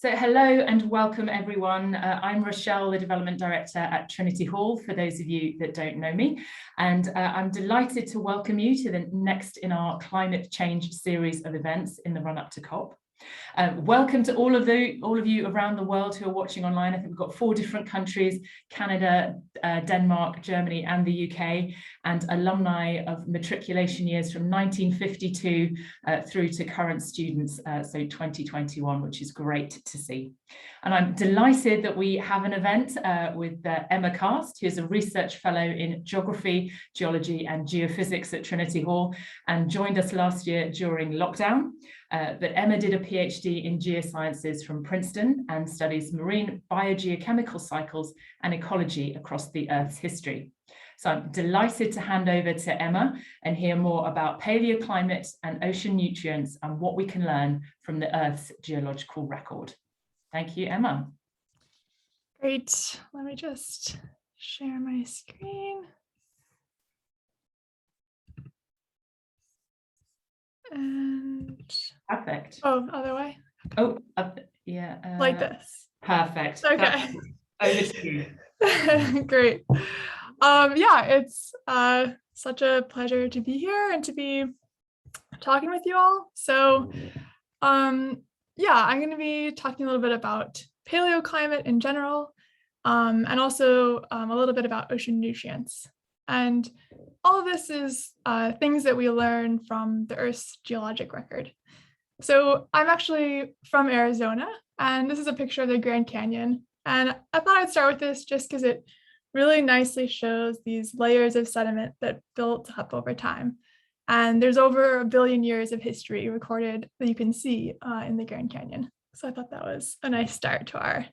So hello and welcome everyone. I'm Rochelle, the Development Director at Trinity Hall, for those of you that don't know me. And I'm delighted to welcome you to the next in our climate change series of events in the run-up to COP. Welcome to all of you around the world who are watching online. I think we've got 4 different countries: Canada, Denmark, Germany, and the UK, and alumni of matriculation years from 1952 through to current students, so 2021, which is great to see. And I'm delighted that we have an event with Emma Kast, who is a research fellow in geography, geology, and geophysics at Trinity Hall, and joined us last year during lockdown. But Emma did a PhD in geosciences from Princeton and studies marine biogeochemical cycles and ecology across the Earth's history. So I'm delighted to hand over to Emma and hear more about paleoclimate and ocean nutrients and what we can learn from the Earth's geological record. Thank you, Emma. Great. Let me just share my screen. And perfect. Oh, other way. Oh, yeah. Like this. Perfect. Okay. Over to you. Great. Yeah, it's such a pleasure to be here and to be talking with you all. So, yeah, I'm going to be talking a little bit about paleoclimate in general, and also a little bit about ocean nutrients. And all of this is things that we learn from the Earth's geologic record. So I'm actually from Arizona, and this is a picture of the Grand Canyon. And I thought I'd start with this just because it really nicely shows these layers of sediment that built up over time. And there's over 1 billion years of history recorded that you can see in the Grand Canyon. So I thought that was a nice start to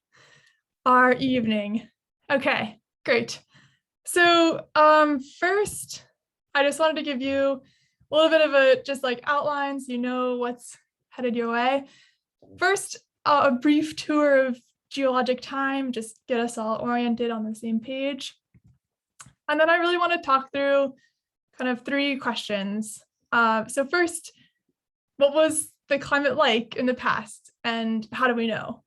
our evening. Okay, great. So first, I just wanted to give you a little bit of a just like outline so you know what's headed your way. First, a brief tour of geologic time, just get us all oriented on the same page. And then I really want to talk through kind of 3 questions. So first, what was the climate like in the past and how do we know?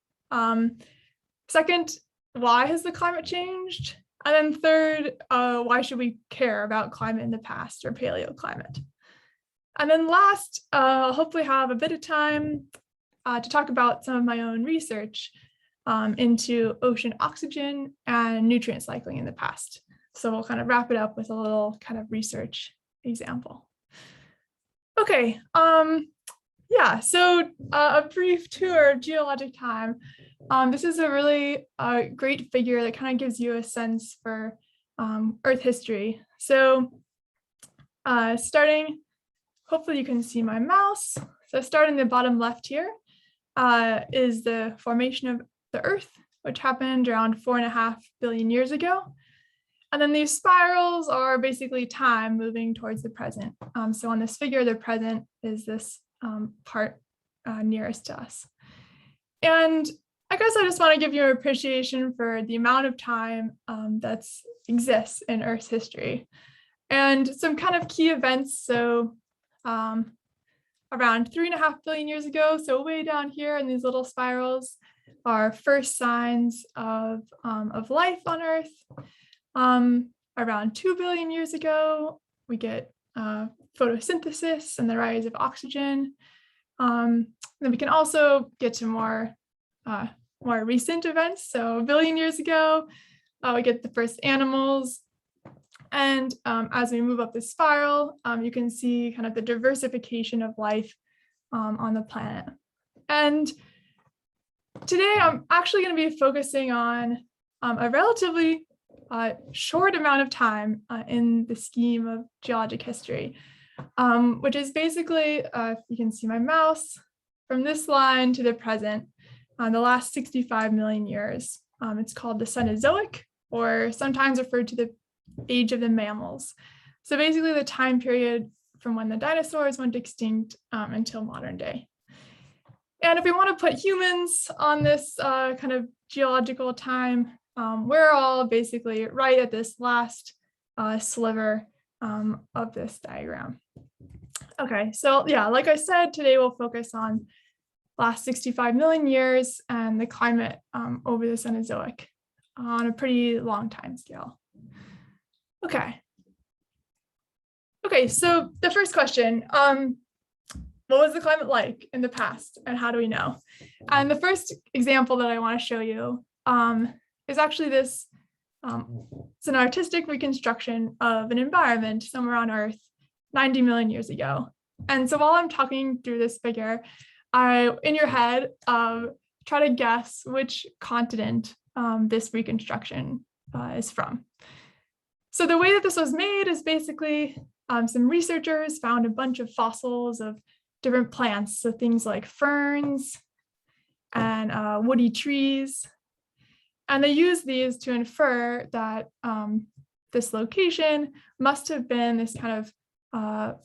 Second, why has the climate changed? And then third, why should we care about climate in the past or paleoclimate? And then last, I'll hopefully have a bit of time to talk about some of my own research into ocean oxygen and nutrient cycling in the past. So we'll kind of wrap it up with a little kind of research example. Okay, yeah, so a brief tour of geologic time. This is a really great figure that kind of gives you a sense for Earth history. So starting, hopefully you can see my mouse. So starting the bottom left here is the formation of the Earth, which happened around 4.5 billion years ago. And then these spirals are basically time moving towards the present. So on this figure, the present is this part nearest to us. And I guess I just want to give you an appreciation for the amount of time that exists in Earth's history and some kind of key events. So around 3.5 billion years ago, so way down here in these little spirals, are first signs of life on Earth. Around 2 billion years ago, we get photosynthesis and the rise of oxygen. Then we can also get to more recent events. So 1 billion years ago, we get the first animals. And as we move up the spiral, you can see kind of the diversification of life on the planet. And today, I'm actually going to be focusing on a relatively short amount of time in the scheme of geologic history, which is basically, if you can see my mouse, from this line to the present, the last 65 million years. It's called the Cenozoic, or sometimes referred to the age of the mammals. So basically the time period from when the dinosaurs went extinct until modern day. And if we want to put humans on this kind of geological time, we're all basically right at this last sliver of this diagram. Okay, so yeah, like I said, today we'll focus on last 65 million years, and the climate over the Cenozoic on a pretty long time scale. Okay, so the first question, what was the climate like in the past and how do we know? And the first example that I want to show you is actually this. It's an artistic reconstruction of an environment somewhere on Earth 90 million years ago. And so while I'm talking through this figure, in your head, try to guess which continent this reconstruction is from. So the way that this was made is basically some researchers found a bunch of fossils of different plants, so things like ferns and woody trees. And they used these to infer that this location must have been this kind of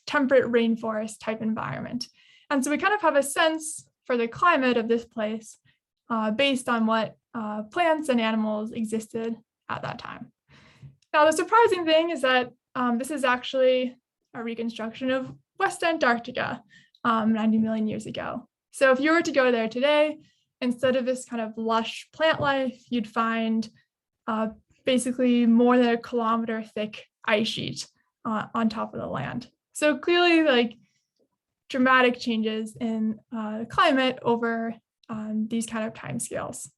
temperate rainforest type environment. And so we kind of have a sense for the climate of this place based on what plants and animals existed at that time. Now, the surprising thing is that this is actually a reconstruction of West Antarctica 90 million years ago. So if you were to go there today, instead of this kind of lush plant life, you'd find basically more than a kilometer thick ice sheet on top of the land. So clearly, like, dramatic changes in the climate over these kind of timescales.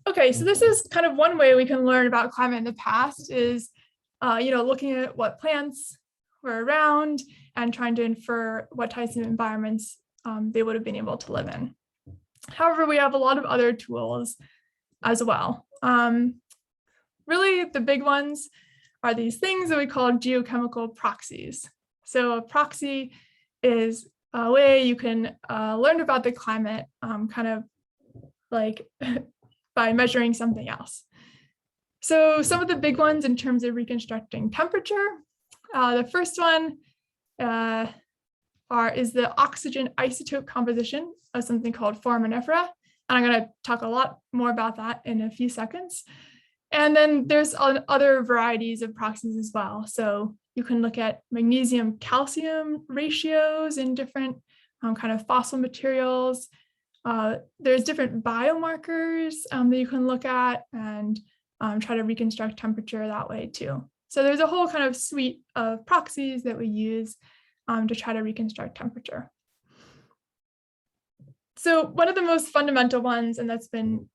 Okay, so this is kind of one way we can learn about climate in the past is, looking at what plants were around and trying to infer what types of environments they would have been able to live in. However, we have a lot of other tools as well. Really, the big ones are these things that we call geochemical proxies. So a proxy is a way you can learn about the climate kind of like by measuring something else. So some of the big ones in terms of reconstructing temperature, the first one is the oxygen isotope composition of something called foraminifera. And I'm going to talk a lot more about that in a few seconds. And then there's other varieties of proxies as well. So you can look at magnesium calcium ratios in different kind of fossil materials. There's different biomarkers that you can look at and try to reconstruct temperature that way too. So there's a whole kind of suite of proxies that we use to try to reconstruct temperature. So one of the most fundamental ones, and that's been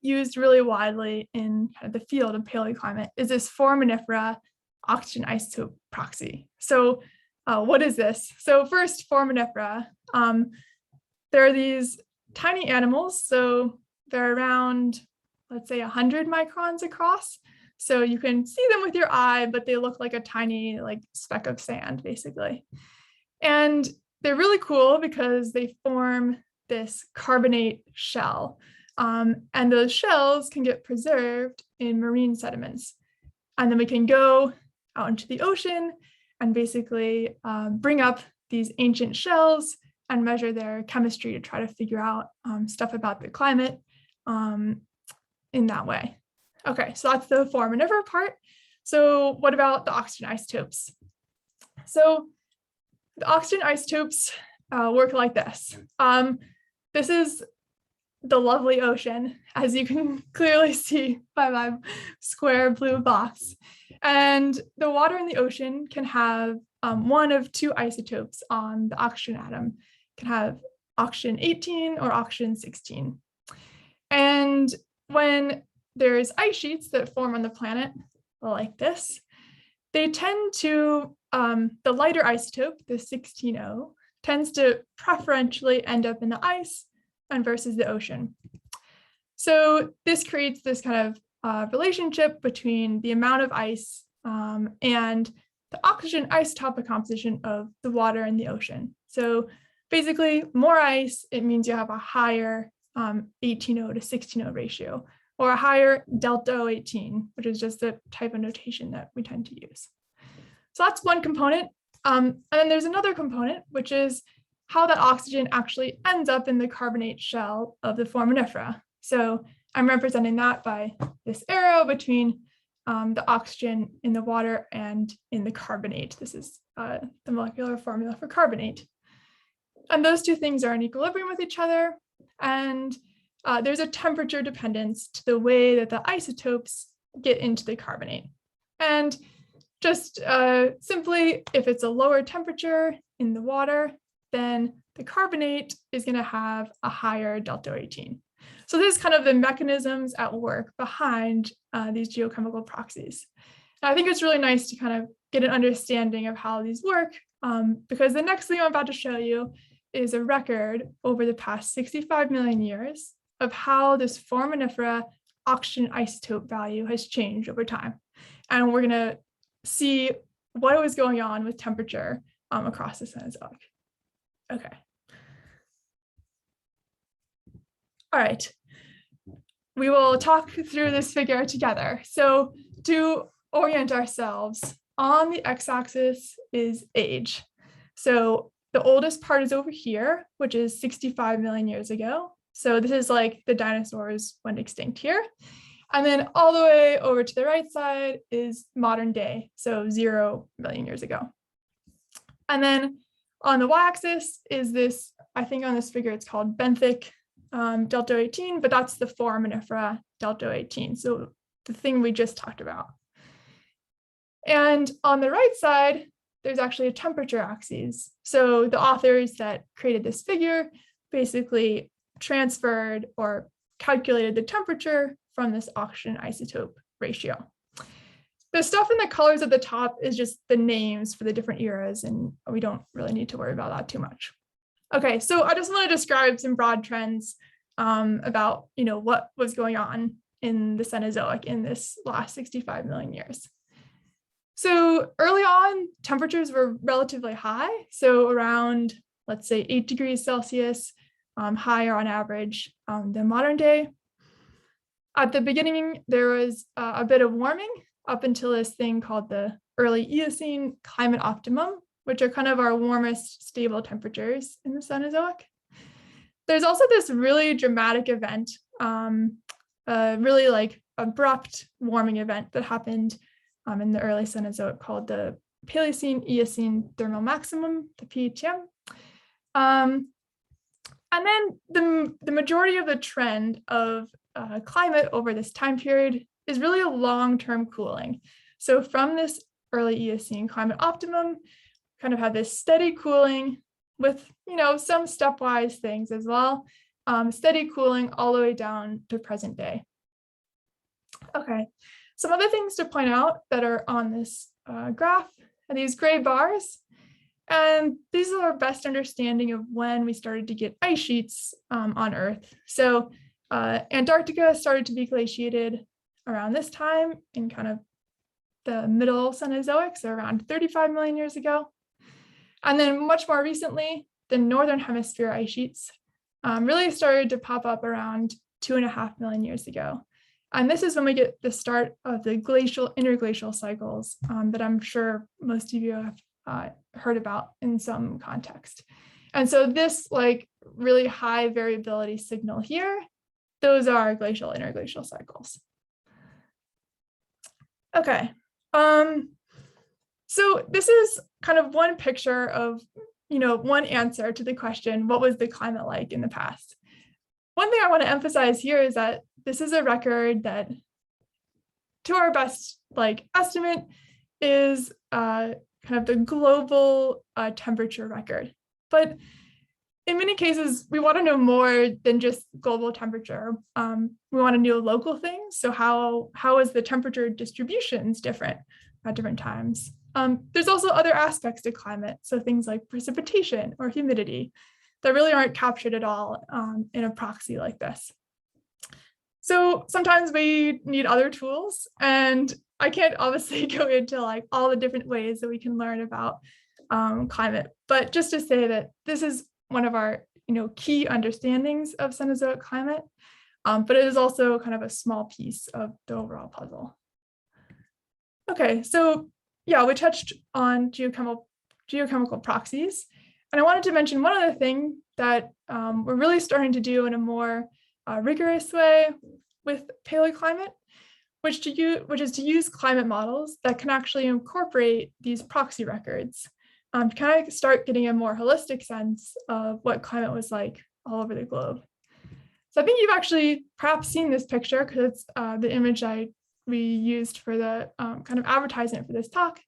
used really widely in kind of the field of paleoclimate, is this foraminifera oxygen isotope proxy. So what is this? So first, foraminifera. There are these tiny animals. So they're around, let's say, 100 microns across. So you can see them with your eye, but they look like a tiny speck of sand, basically. And they're really cool because they form this carbonate shell. And those shells can get preserved in marine sediments. And then we can go out into the ocean and basically bring up these ancient shells and measure their chemistry to try to figure out stuff about the climate in that way. Okay, so that's the foraminifera part. So what about the oxygen isotopes? So the oxygen isotopes work like this. This is the lovely ocean, as you can clearly see by my square blue box. And the water in the ocean can have one of two isotopes on the oxygen atom. It can have oxygen 18 or oxygen 16. And when there's ice sheets that form on the planet like this, they tend to, the lighter isotope, the 16O, tends to preferentially end up in the ice and versus the ocean. So this creates this kind of relationship between the amount of ice and the oxygen isotopic composition of the water in the ocean. So basically, more ice, it means you have a higher 18O to 16O ratio, or a higher delta O18, which is just the type of notation that we tend to use. So that's one component. And then there's another component, which is how that oxygen actually ends up in the carbonate shell of the foraminifera. So I'm representing that by this arrow between the oxygen in the water and in the carbonate. This is the molecular formula for carbonate. And those two things are in equilibrium with each other. And there's a temperature dependence to the way that the isotopes get into the carbonate. And just simply, if it's a lower temperature in the water, then the carbonate is going to have a higher delta 18. So this is kind of the mechanisms at work behind these geochemical proxies. And I think it's really nice to kind of get an understanding of how these work, because the next thing I'm about to show you is a record over the past 65 million years of how this foraminifera oxygen isotope value has changed over time. And we're going to see what was going on with temperature across the Cenozoic. Okay. All right. We will talk through this figure together. So to orient ourselves, on the x-axis is age. So the oldest part is over here, which is 65 million years ago. So this is like the dinosaurs went extinct here. And then all the way over to the right side is modern day, so 0 million years ago. And then on the y-axis is this, I think on this figure it's called benthic delta 18, but that's the foraminifera delta 18, so the thing we just talked about. And on the right side, there's actually a temperature axis. So the authors that created this figure basically transferred or calculated the temperature from this oxygen isotope ratio. The stuff in the colors at the top is just the names for the different eras, and we don't really need to worry about that too much. Okay, so I just want to describe some broad trends about what was going on in the Cenozoic in this last 65 million years. So early on, temperatures were relatively high, so around, let's say, 8 degrees Celsius, higher on average than modern day. At the beginning, there was a bit of warming up until this thing called the early Eocene climate optimum, which are kind of our warmest stable temperatures in the Cenozoic. There's also this really dramatic event, really like abrupt warming event that happened in the early Cenozoic called the Paleocene-Eocene thermal maximum, the PETM. And then the majority of the trend of climate over this time period is really a long-term cooling. So from this early Eocene climate optimum, kind of have this steady cooling with some stepwise things as well, steady cooling all the way down to present day. Okay, some other things to point out that are on this graph are these gray bars. And these are our best understanding of when we started to get ice sheets on Earth. So Antarctica started to be glaciated around this time in kind of the middle Cenozoic, so around 35 million years ago. And then much more recently, the Northern Hemisphere ice sheets really started to pop up around 2.5 million years ago. And this is when we get the start of the glacial interglacial cycles that I'm sure most of you have heard about in some context. And so this like really high variability signal here, those are glacial interglacial cycles. Okay, so this is kind of one picture of, one answer to the question, what was the climate like in the past? One thing I want to emphasize here is that this is a record that, to our best estimate, is kind of the global temperature record. But in many cases, we want to know more than just global temperature. We want to know local things. So how is the temperature distributions different at different times? There's also other aspects to climate, so things like precipitation or humidity that really aren't captured at all in a proxy like this. So sometimes we need other tools, and I can't obviously go into all the different ways that we can learn about climate, but just to say that this is one of our key understandings of Cenozoic climate, but it is also kind of a small piece of the overall puzzle. Okay, so yeah, we touched on geochemical proxies, and I wanted to mention one other thing that we're really starting to do in a more rigorous way with Paleoclimate, which is to use climate models that can actually incorporate these proxy records. to kind of start getting a more holistic sense of what climate was like all over the globe. So I think you've actually perhaps seen this picture because it's the image we used for the kind of advertisement for this talk.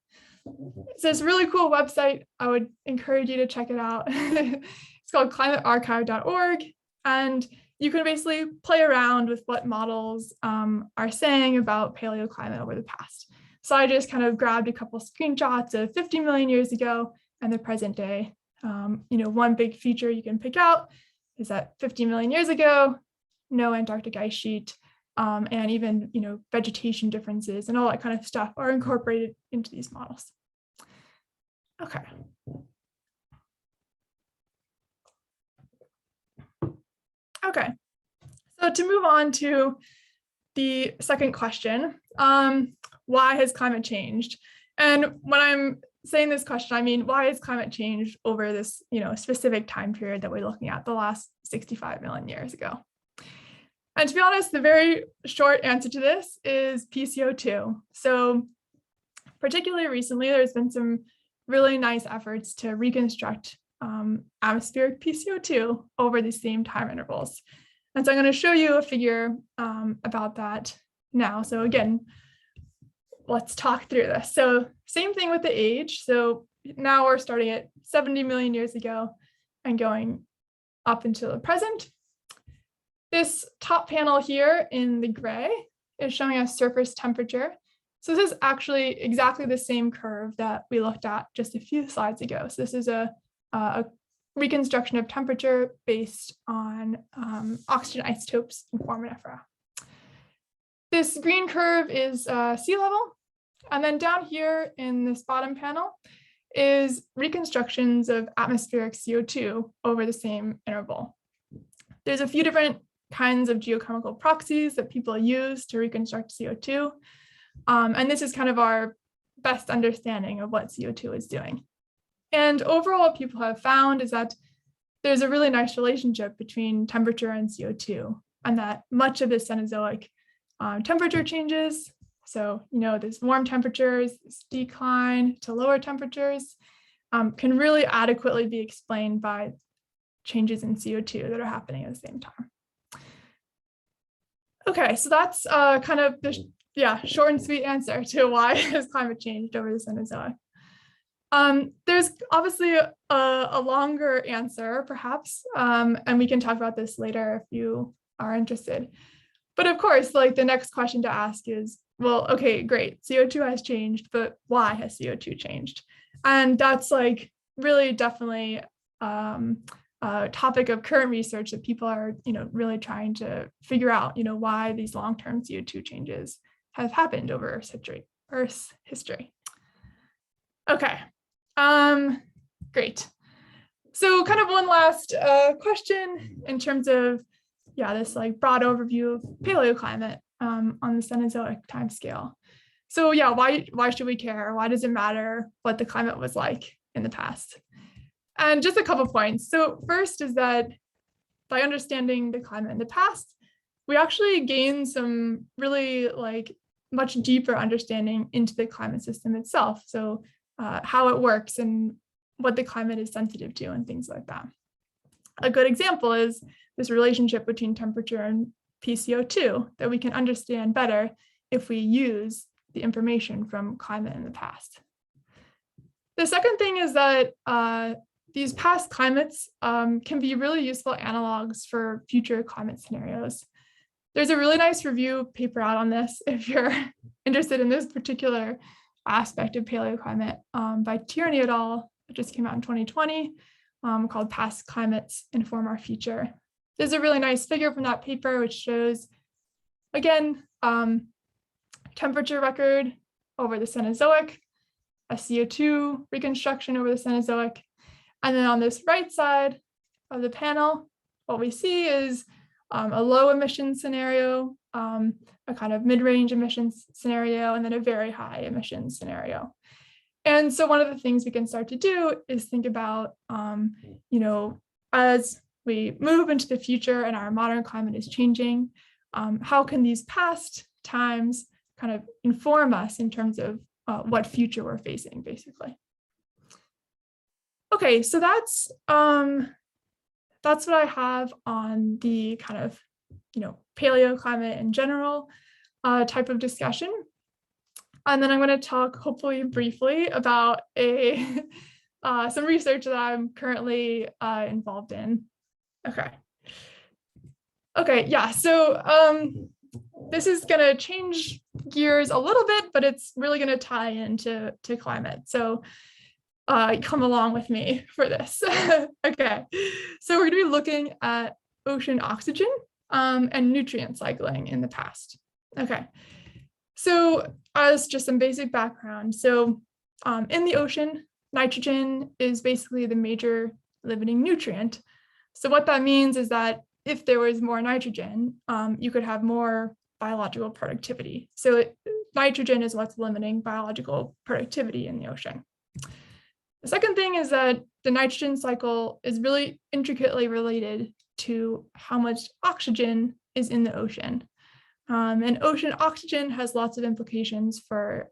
It's this really cool website. I would encourage you to check it out. It's called climatearchive.org. And you can basically play around with what models are saying about paleoclimate over the past. So I just kind of grabbed a couple screenshots of 50 million years ago and the present day. One big feature you can pick out is that 50 million years ago, no Antarctic ice sheet, and even vegetation differences and all that kind of stuff are incorporated into these models. Okay. Okay, so to move on to the second question, why has climate changed? And when I'm saying this question, I mean, why has climate changed over this specific time period that we're looking at, the last 65 million years ago? And to be honest, the very short answer to this is PCO2. So particularly recently, there's been some really nice efforts to reconstruct atmospheric PCO2 over the same time intervals. And so I'm going to show you a figure about that now. So again, let's talk through this. So same thing with the age. So now we're starting at 70 million years ago and going up until the present. This top panel here in the gray is showing us surface temperature. So this is actually exactly the same curve that we looked at just a few slides ago. So this is a reconstruction of temperature based on oxygen isotopes in foraminifera. This green curve is sea level. And then down here in this bottom panel is reconstructions of atmospheric CO2 over the same interval. There's a few different kinds of geochemical proxies that people use to reconstruct CO2. And this is kind of our best understanding of what CO2 is doing. And overall, what people have found is that there's a really nice relationship between temperature and CO2, and that much of the Cenozoic temperature changes. So, there's warm temperatures, this decline to lower temperatures can really adequately be explained by changes in CO2 that are happening at the same time. Okay, so that's kind of the short and sweet answer to why has climate changed over the Cenozoic. There's obviously a longer answer, perhaps, and we can talk about this later if you are interested. But of course, the next question to ask is, well, okay, great, CO2 has changed, but why has CO2 changed? And that's really definitely a topic of current research that people are, really trying to figure out, why these long-term CO2 changes have happened over Earth's history. Okay. Great. So kind of one last question in terms of, this broad overview of paleoclimate on the Cenozoic timescale. So why should we care? Why does it matter what the climate was like in the past? And just a couple points. So first is that by understanding the climate in the past, we actually gain some really much deeper understanding into the climate system itself. So how it works and what the climate is sensitive to and things like that. A good example is this relationship between temperature and PCO2 that we can understand better if we use the information from climate in the past. The second thing is that these past climates can be really useful analogs for future climate scenarios. There's a really nice review paper out on this if you're interested in this particular aspect of paleoclimate by Trinity et al. It just came out in 2020 called Past Climates Inform Our Future. There's a really nice figure from that paper which shows, again, temperature record over the Cenozoic, a CO2 reconstruction over the Cenozoic, and then on this right side of the panel, what we see is a low emission scenario, a kind of mid-range emissions scenario, and then a very high emissions scenario. And so one of the things we can start to do is think about, as we move into the future and our modern climate is changing, how can these past times kind of inform us in terms of what future we're facing, basically. Okay, so that's what I have on the kind of, paleoclimate in general type of discussion. And then I'm going to talk hopefully briefly about some research that I'm currently involved in. Okay, yeah, so this is going to change gears a little bit, but it's really going to tie into climate. So come along with me for this. Okay, so we're going to be looking at ocean oxygen and nutrient cycling in the past. Okay, so as just some basic background, so in the ocean, nitrogen is basically the major limiting nutrient. So what that means is that if there was more nitrogen, you could have more biological productivity. So nitrogen is what's limiting biological productivity in the ocean. The second thing is that the nitrogen cycle is really intricately related to how much oxygen is in the ocean. And ocean oxygen has lots of implications for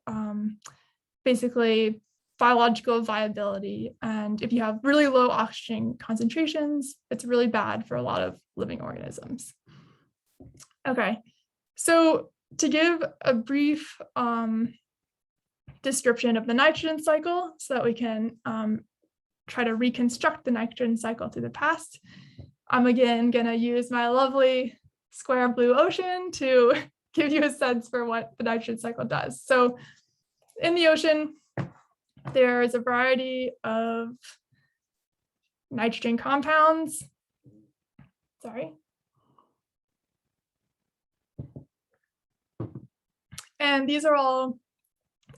basically biological viability. And if you have really low oxygen concentrations, it's really bad for a lot of living organisms. Okay, so to give a brief description of the nitrogen cycle so that we can try to reconstruct the nitrogen cycle through the past, I'm again going to use my lovely square blue ocean to give you a sense for what the nitrogen cycle does. So in the ocean, there's a variety of nitrogen compounds. And these are all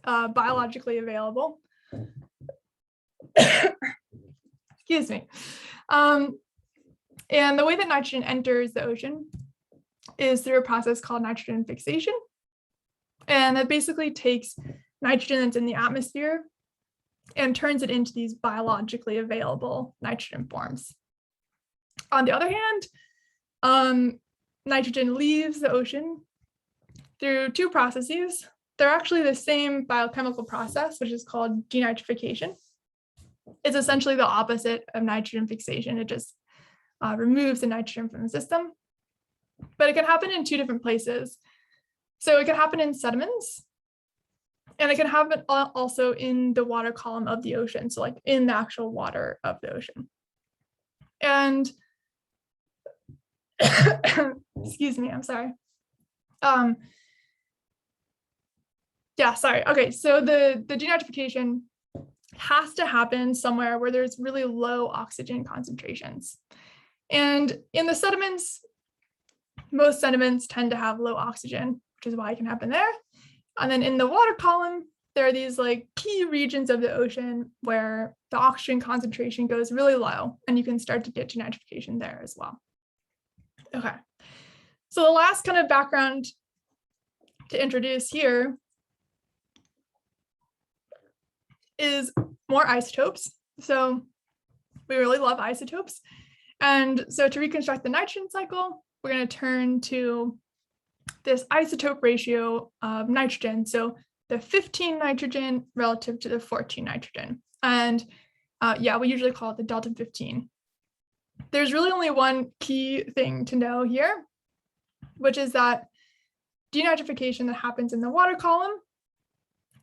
biologically available. Excuse me. And the way that nitrogen enters the ocean is through a process called nitrogen fixation. And that basically takes nitrogen that's in the atmosphere and turns it into these biologically available nitrogen forms. On the other hand, nitrogen leaves the ocean through two processes. They're actually the same biochemical process, which is called denitrification. It's essentially the opposite of nitrogen fixation. It just removes the nitrogen from the system. But it can happen in two different places. So it can happen in sediments, and it can happen also in the water column of the ocean, so like in the actual water of the ocean. And excuse me, I'm sorry. Yeah, sorry. Okay, so the denitrification has to happen somewhere where there's really low oxygen concentrations. And in the sediments, most sediments tend to have low oxygen, which is why it can happen there. And then in the water column, there are these like key regions of the ocean where the oxygen concentration goes really low, and you can start to get denitrification there as well. Okay, so the last kind of background to introduce here is more isotopes. So we really love isotopes. And so to reconstruct the nitrogen cycle, we're going to turn to this isotope ratio of nitrogen. So the 15 nitrogen relative to the 14 nitrogen. And yeah, we usually call it the delta 15. There's really only one key thing to know here, which is that denitrification that happens in the water column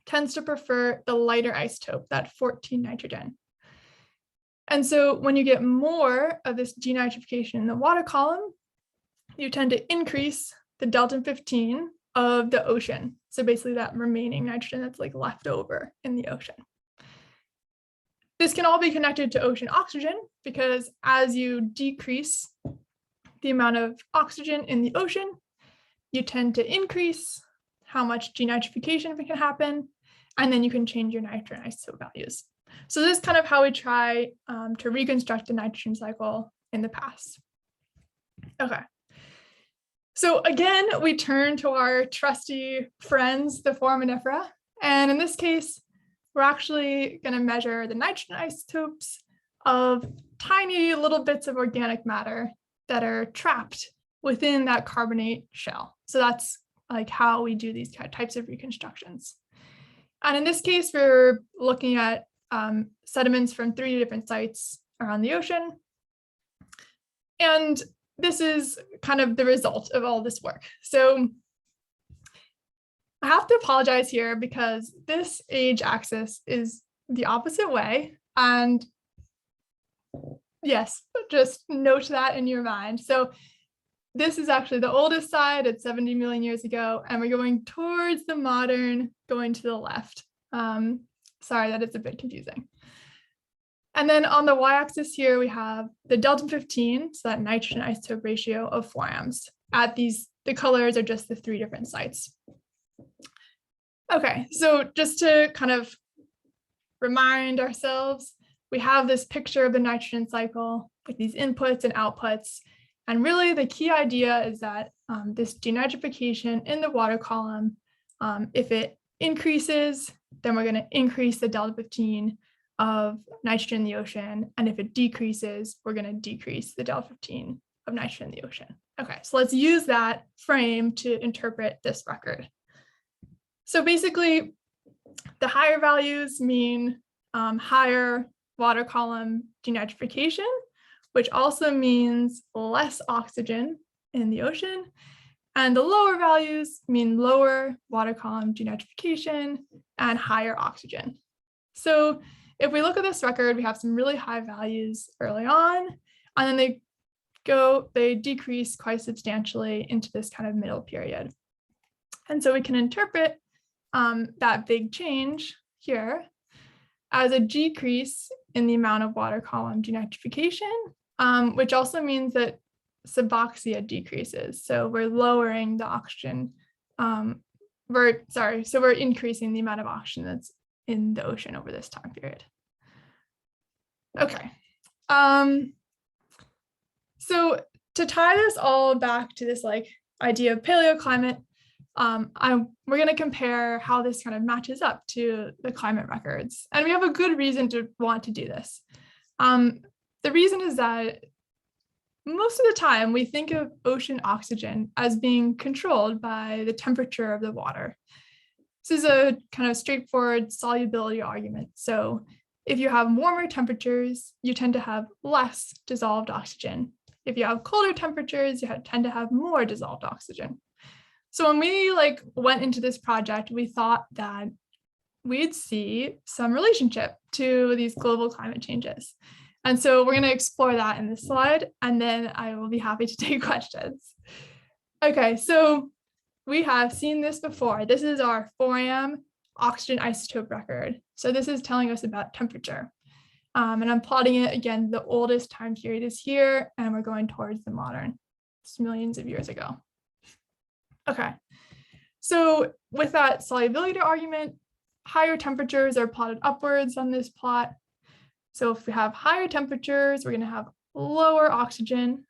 tends to prefer the lighter isotope, that 14 nitrogen. And so when you get more of this denitrification in the water column, you tend to increase the delta 15 of the ocean. So basically that remaining nitrogen that's like left over in the ocean. This can all be connected to ocean oxygen, because as you decrease the amount of oxygen in the ocean, you tend to increase how much denitrification can happen, and then you can change your nitrogen isotope values. So this is kind of how we try to reconstruct the nitrogen cycle in the past. Okay. So again, we turn to our trusty friends, the foraminifera. And in this case, we're actually going to measure the nitrogen isotopes of tiny little bits of organic matter that are trapped within that carbonate shell. So that's like how we do these types of reconstructions. And in this case, we're looking at sediments from 3 different sites around the ocean. And this is kind of the result of all this work. So I have to apologize here because this age axis is the opposite way. And yes, just note that in your mind. So this is actually the oldest side at 70 million years ago, and we're going towards the modern, going to the left. Sorry, that is a bit confusing. And then on the y-axis here, we have the delta 15, so that nitrogen isotope ratio of 4 AMs. The colors are just the 3 different sites. Okay, so just to kind of remind ourselves, we have this picture of the nitrogen cycle with these inputs and outputs. And really the key idea is that this denitrification in the water column, if it increases, then we're going to increase the delta 15 of nitrogen in the ocean. And if it decreases, we're going to decrease the delta 15 of nitrogen in the ocean. Okay, so let's use that frame to interpret this record. So basically, the higher values mean higher water column denitrification, which also means less oxygen in the ocean. And the lower values mean lower water column denitrification and higher oxygen. So if we look at this record, we have some really high values early on, and then they decrease quite substantially into this kind of middle period. And so we can interpret that big change here as a decrease in the amount of water column denitrification, which also means that suboxia decreases. So we're lowering the oxygen, so we're increasing the amount of oxygen that's in the ocean over this time period. Okay. So to tie this all back to this idea of paleoclimate, we're going to compare how this kind of matches up to the climate records. And we have a good reason to want to do this. The reason is that most of the time we think of ocean oxygen as being controlled by the temperature of the water. This is a kind of straightforward solubility argument. So if you have warmer temperatures, you tend to have less dissolved oxygen. If you have colder temperatures, you tend to have more dissolved oxygen. So when we went into this project, we thought that we'd see some relationship to these global climate changes. And so we're going to explore that in this slide, and then I will be happy to take questions. Okay, so we have seen this before. This is our 4 AM oxygen isotope record. So this is telling us about temperature. And I'm plotting it again, the oldest time period is here, and we're going towards the modern. It's millions of years ago. Okay, so with that solubility argument, higher temperatures are plotted upwards on this plot. So if we have higher temperatures, we're going to have lower oxygen.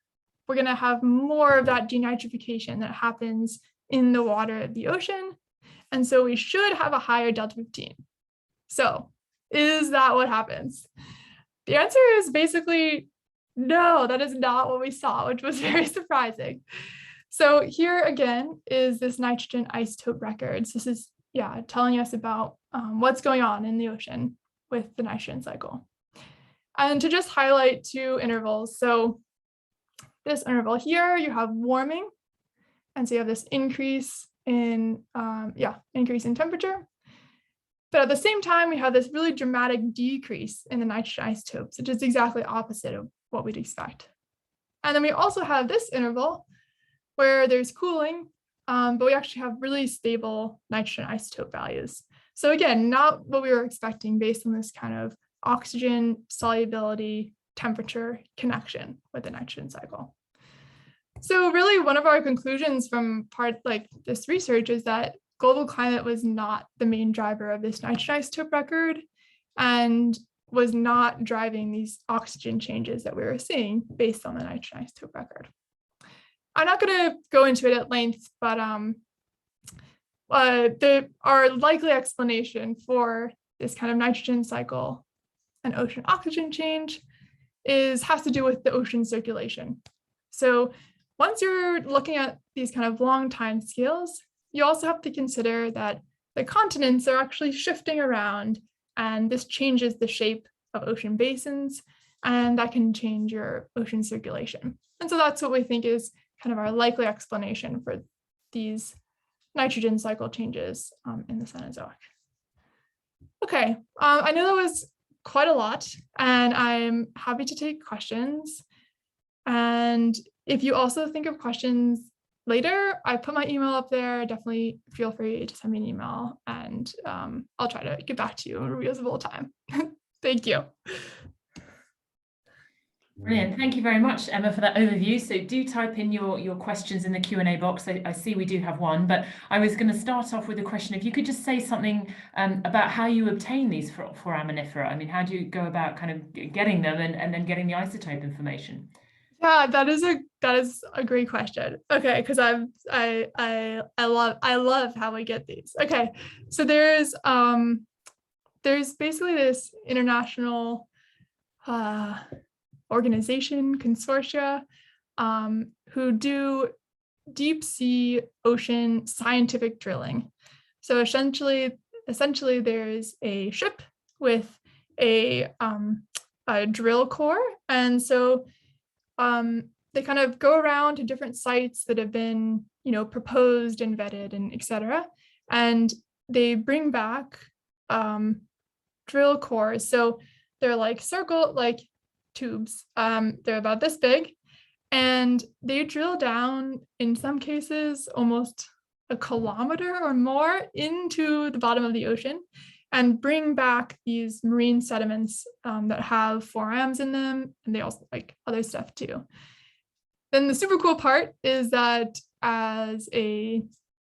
We're going to have more of that denitrification that happens in the water of the ocean. And so we should have a higher delta 15. So is that what happens? The answer is basically no, that is not what we saw, which was very surprising. So here again is this nitrogen isotope records. This is, telling us about what's going on in the ocean with the nitrogen cycle. And to just highlight 2 intervals. So this interval here, you have warming. And so you have this increase in temperature. But at the same time, we have this really dramatic decrease in the nitrogen isotopes, which is exactly opposite of what we'd expect. And then we also have this interval where there's cooling, but we actually have really stable nitrogen isotope values. So again, not what we were expecting based on this kind of oxygen solubility temperature connection with the nitrogen cycle. So really one of our conclusions from this research is that global climate was not the main driver of this nitrogen isotope record and was not driving these oxygen changes that we were seeing based on the nitrogen isotope record. I'm not going to go into it at length, but our likely explanation for this kind of nitrogen cycle and ocean oxygen change has to do with the ocean circulation. So once you're looking at these kind of long time scales, you also have to consider that the continents are actually shifting around and this changes the shape of ocean basins, and that can change your ocean circulation. And so that's what we think is kind of our likely explanation for these nitrogen cycle changes in the Cenozoic. Okay, I know that was quite a lot, and I'm happy to take questions. And if you also think of questions later, I put my email up there. Definitely feel free to send me an email, and I'll try to get back to you in a reasonable time. Thank you. Brilliant. Thank you very much, Emma, for that overview. So do type in your questions in the Q&A box. I see we do have one, but I was going to start off with a question. If you could just say something about how you obtain these foraminifera. I mean, how do you go about kind of getting them and then getting the isotope information? Yeah, that is a great question. Okay, because I love how we get these. Okay, so there's basically this international organization, consortia, who do deep sea ocean scientific drilling. So essentially there's a ship with a drill core, and so they kind of go around to different sites that have been, proposed and vetted and etc. And they bring back drill cores. So they're like tubes. They're about this big, and they drill down, in some cases, almost a kilometer or more into the bottom of the ocean and bring back these marine sediments that have forams in them, and they also like other stuff too. Then the super cool part is that as a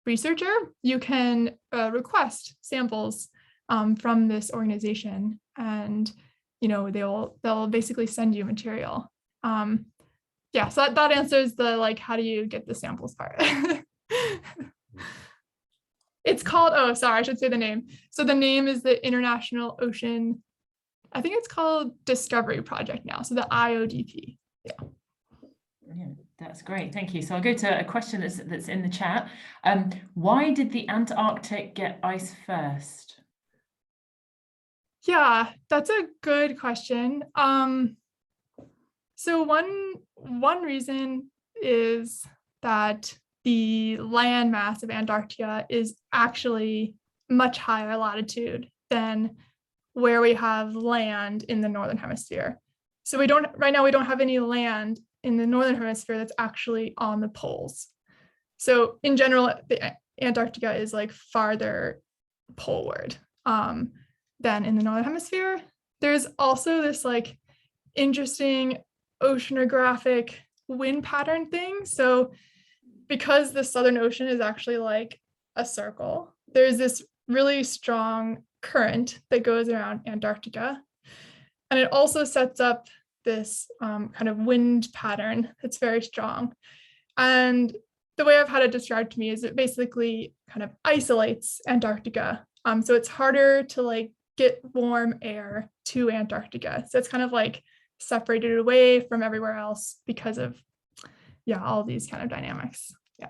researcher, you can request samples from this organization, and they'll basically send you material. Yeah, so that answers the how do you get the samples part. It's called, oh, sorry, I should say the name. So the name is the International Ocean, I think it's called Discovery Project now. So the IODP, yeah. Brilliant. That's great. Thank you. So I'll go to a question that's in the chat. Why did the Antarctic get ice first? Yeah, that's a good question. So one reason is that the land mass of Antarctica is actually much higher latitude than where we have land in the Northern Hemisphere. So right now we don't have any land in the Northern Hemisphere that's actually on the poles. So in general, the Antarctica is farther poleward than in the Northern Hemisphere. There's also this interesting oceanographic wind pattern thing. So because the Southern Ocean is actually a circle, there's this really strong current that goes around Antarctica. And it also sets up this kind of wind pattern that's very strong. And the way I've had it described to me is it basically kind of isolates Antarctica. So it's harder to get warm air to Antarctica. So it's kind of separated away from everywhere else because of all these kind of dynamics. Yeah.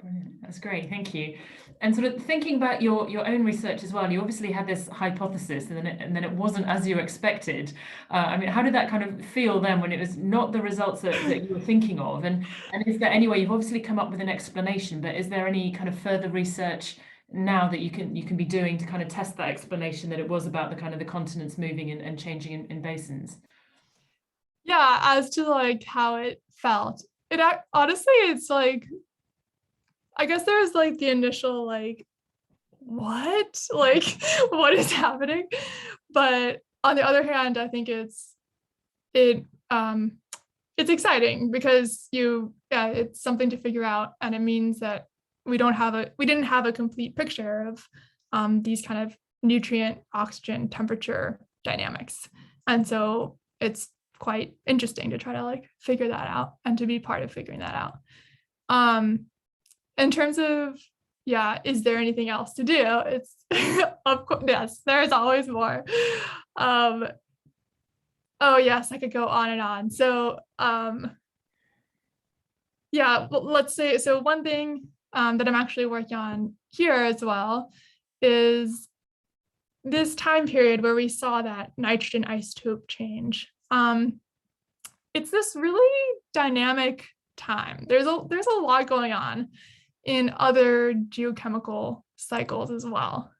Brilliant. That's great. Thank you. And sort of thinking about your own research as well, you obviously had this hypothesis and then it wasn't as you expected. I mean, how did that kind of feel then when it was not the results that you were thinking of? And is there any way, you've obviously come up with an explanation, but is there any kind of further research now that you can be doing to kind of test that explanation that it was about the kind of the continents moving and changing in basins? Yeah, as to how it felt. Honestly, it's I guess there's the initial what? What is happening? But on the other hand, I think it's exciting because it's something to figure out, and it means that we didn't have a complete picture of these kind of nutrient, oxygen, temperature dynamics. And so it's quite interesting to try to figure that out and to be part of figuring that out. In terms of, is there anything else to do? It's of course, yes, there's always more. Oh yes, I could go on and on. So let's say, so one thing that I'm actually working on here as well is this time period where we saw that nitrogen isotope change, it's this really dynamic time. There's a lot going on in other geochemical cycles as well,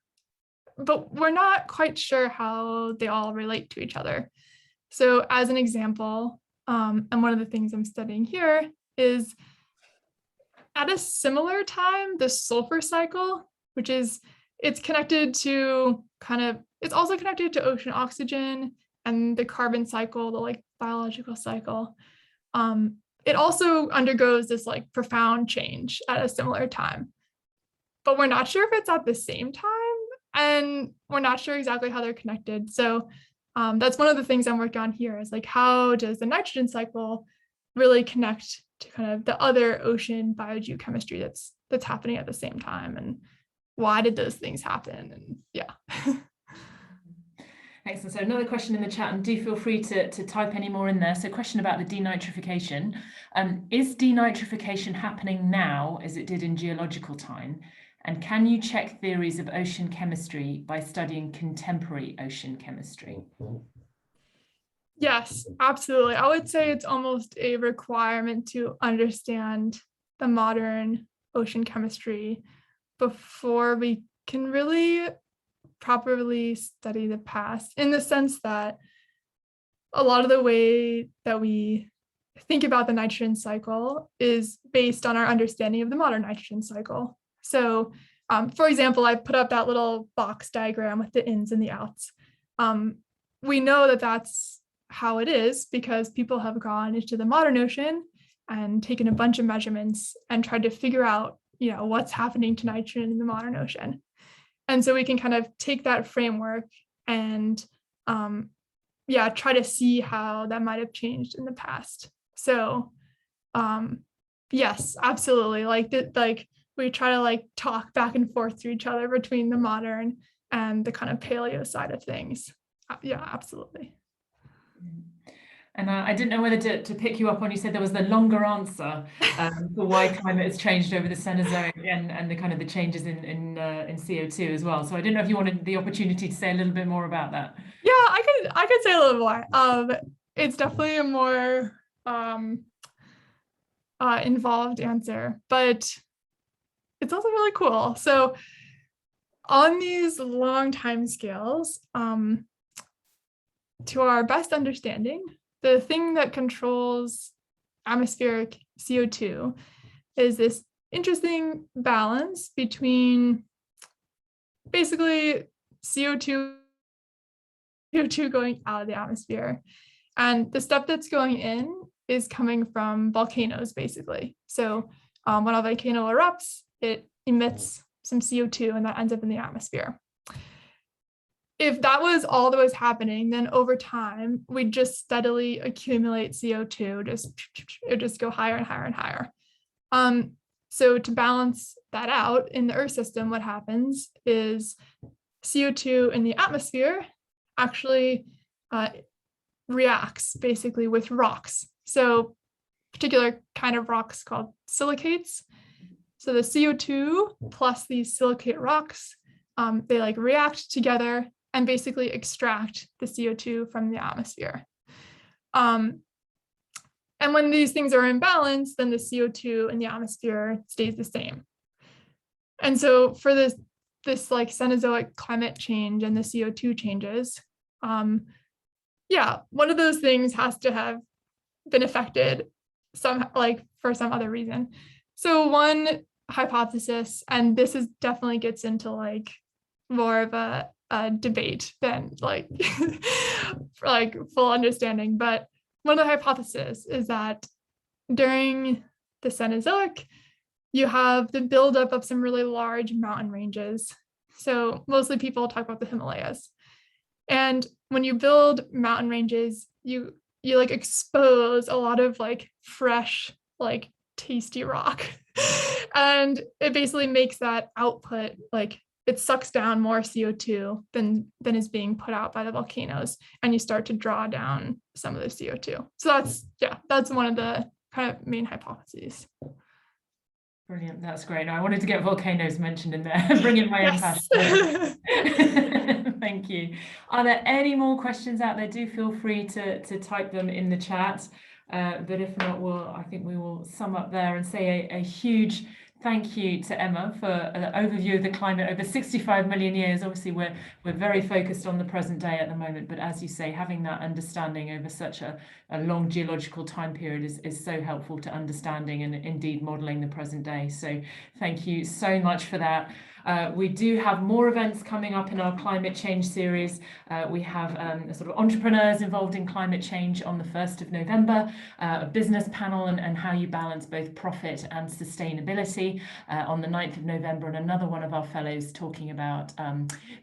but we're not quite sure how they all relate to each other. So as an example, and one of the things I'm studying here is at a similar time, the sulfur cycle, which is, it's connected to it's also connected to ocean oxygen and the carbon cycle, the like biological cycle. It also undergoes this like profound change at a similar time, but we're not sure if it's at the same time, and we're not sure exactly how they're connected. So that's one of the things I'm working on here, is like, how does the nitrogen cycle really connect to kind of the other ocean biogeochemistry that's happening at the same time, and why did those things happen? And yeah. Excellent. So another question in the chat, and do feel free to type any more in there. So question about the denitrification. Is denitrification happening now as it did in geological time? And can you check theories of ocean chemistry by studying contemporary ocean chemistry? Yes, absolutely. I would say it's almost a requirement to understand the modern ocean chemistry before we can really properly study the past, in the sense that a lot of the way that we think about the nitrogen cycle is based on our understanding of the modern nitrogen cycle. So, for example, I put up that little box diagram with the ins and the outs. We know that that's how it is because people have gone into the modern ocean and taken a bunch of measurements and tried to figure out, what's happening to nitrogen in the modern ocean. And so we can kind of take that framework and try to see how that might have changed in the past. So yes, absolutely. Like we try to like talk back and forth to each other between the modern and the kind of paleo side of things. Yeah, absolutely. And I didn't know whether to pick you up on, you said there was the longer answer for why climate has changed over the Cenozoic and the kind of the changes in CO2 as well. So I didn't know if you wanted the opportunity to say a little bit more about that. Yeah, I could say a little more. It's definitely a more involved answer, but it's also really cool. So on these long time scales, to our best understanding, the thing that controls atmospheric CO2 is this interesting balance between basically CO2 going out of the atmosphere, and the stuff that's going in is coming from volcanoes, basically. So when a volcano erupts, it emits some CO2 and that ends up in the atmosphere. If that was all that was happening, then over time, we'd just steadily accumulate CO2, it would just go higher and higher and higher. So to balance that out in the Earth system, what happens is CO2 in the atmosphere actually reacts basically with rocks. So particular kind of rocks called silicates. So the CO2 plus these silicate rocks, they like react together and basically extract the CO2 from the atmosphere. And when these things are in balance, then the CO2 in the atmosphere stays the same. And so for this like Cenozoic climate change and the CO2 changes, one of those things has to have been affected for some other reason. So one hypothesis, and this is definitely gets into like more of a debate than like like full understanding, but one of the hypotheses is that during the Cenozoic, you have the buildup of some really large mountain ranges. So mostly people talk about the Himalayas. And when you build mountain ranges, you like expose a lot of like fresh, like tasty rock. And it basically makes that output, like it sucks down more CO2 than is being put out by the volcanoes, and you start to draw down some of the CO2. So that's one of the kind of main hypotheses. Brilliant, that's great. Now, I wanted to get volcanoes mentioned in there, bring in my own Yes. passion. Thank you. Are there any more questions out there? Do feel free to type them in the chat. But if not, I think we will sum up there and say a huge thank you to Emma for an overview of the climate over 65 million years. Obviously, we're very focused on the present day at the moment, but as you say, having that understanding over such a long geological time period is so helpful to understanding and indeed modelling the present day. So thank you so much for that. We do have more events coming up in our climate change series. We have sort of entrepreneurs involved in climate change on the 1st of November, a business panel and how you balance both profit and sustainability on the 9th of November, and another one of our fellows talking about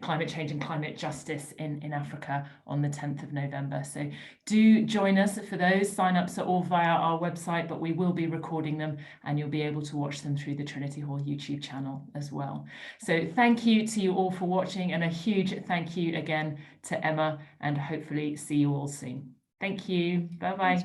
climate change and climate justice in Africa on the 10th of November. So do join us for those. Sign-ups are all via our website, but we will be recording them and you'll be able to watch them through the Trinity Hall YouTube channel as well. So thank you to you all for watching, and a huge thank you again to Emma, and hopefully see you all soon. Thank you. Bye-bye.